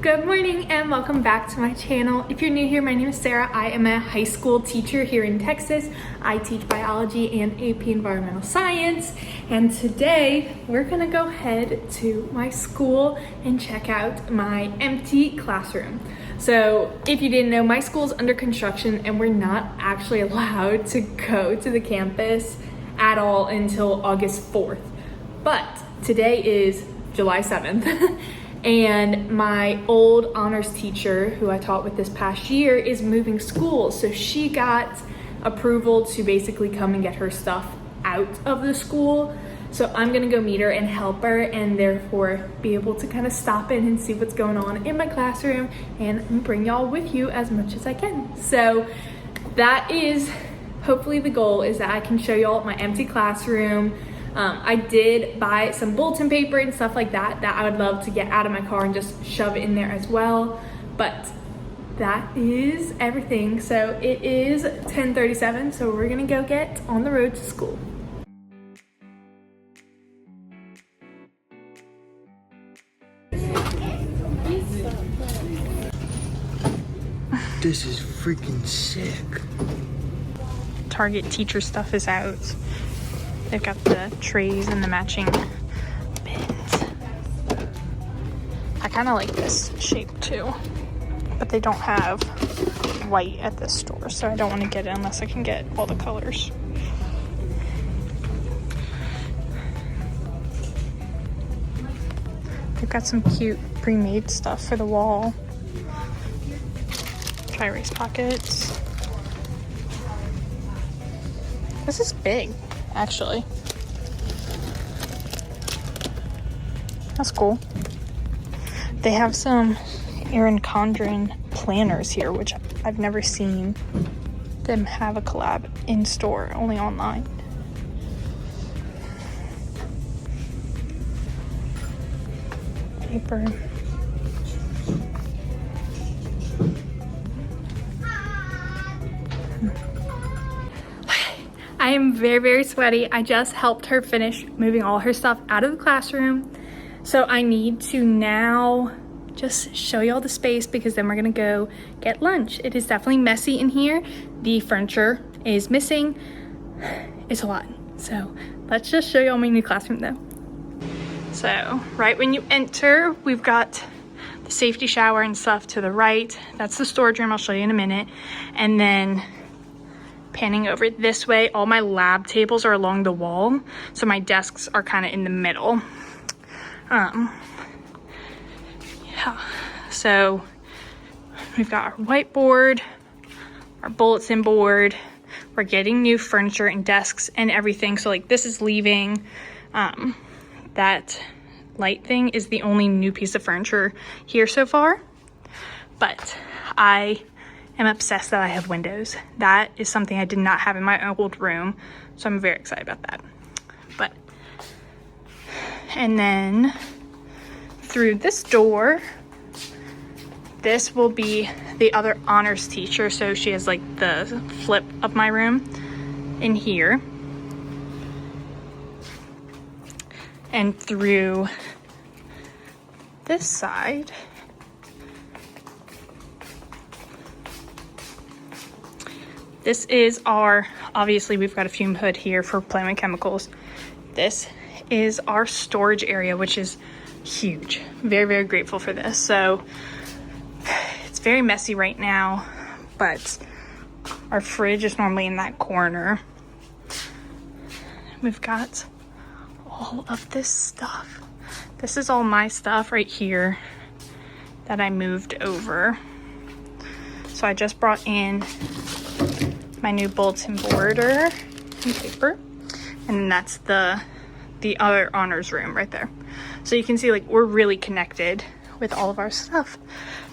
Good morning and welcome back to my channel. If you're new here, my name is Sarah. I am a high school teacher here in Texas. I teach biology and AP Environmental Science. And today we're gonna go head to my school and check out my empty classroom. So if you didn't know, my school's under construction and we're not actually allowed to go to the campus at all until August 4th. But today is July 7th. And my old honors teacher, who I taught with this past year, is moving schools. So she got approval to basically come and get her stuff out of the school. So I'm gonna go meet her and help her, and therefore be able to kind of stop in and see what's going on in my classroom and bring y'all with you as much as I can. So that is hopefully the goal, is that I can show y'all my empty classroom. I did buy some bulletin paper and stuff like that I would love to get out of my car and just shove in there as well. But that is everything. So it is 10:37, so we're gonna go get on the road to school. This is freaking sick. Target teacher stuff is out. They've got the trays and the matching bins. I kind of like this shape too, but they don't have white at this store, so I don't want to get it unless I can get all the colors. They've got some cute pre-made stuff for the wall. Dry erase pockets. This is big, actually. That's cool. They have some Erin Condren planners here, which I've never seen them have a collab in store, only online. Paper. I am very sweaty. I just helped her finish moving all her stuff out of the classroom. So I need to now just show y'all the space, because then we're gonna go get lunch. It is definitely messy in here. The furniture is missing. It's a lot. So let's just show y'all my new classroom though. So right when you enter, we've got the safety shower and stuff to the right. That's the storage room. I'll show you in a minute. And then panning over this way, all my lab tables are along the wall, so my desks are kind of in the middle. Yeah, so we've got our whiteboard, our bulletin board. We're getting new furniture and desks and everything, so like this is leaving. That light thing is the only new piece of furniture here so far, but I'm obsessed that I have windows. That is something I did not have in my old room, so I'm very excited about that. And then through this door, this will be the other honors teacher, so she has like the flip of my room in here. And through this side, this is our, obviously we've got a fume hood here for plant chemicals. This is our storage area, which is huge. Very grateful for this. So it's very messy right now, but our fridge is normally in that corner. We've got all of this stuff. This is all my stuff right here that I moved over. So I just brought in my new bulletin boarder and paper, and then that's the other honors room right there. So you can see like we're really connected with all of our stuff,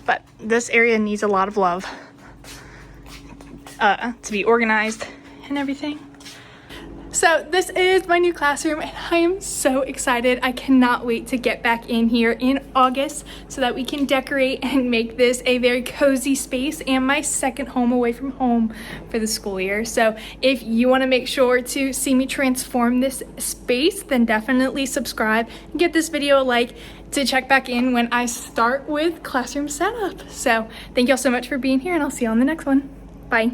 but this area needs a lot of love to be organized and everything. So this is my new classroom and I am so excited. I cannot wait to get back in here in August so that we can decorate and make this a very cozy space and my second home away from home for the school year. So if you want to make sure to see me transform this space, then definitely subscribe and give this video a like to check back in when I start with classroom setup. So thank y'all so much for being here, and I'll see you on the next one. Bye.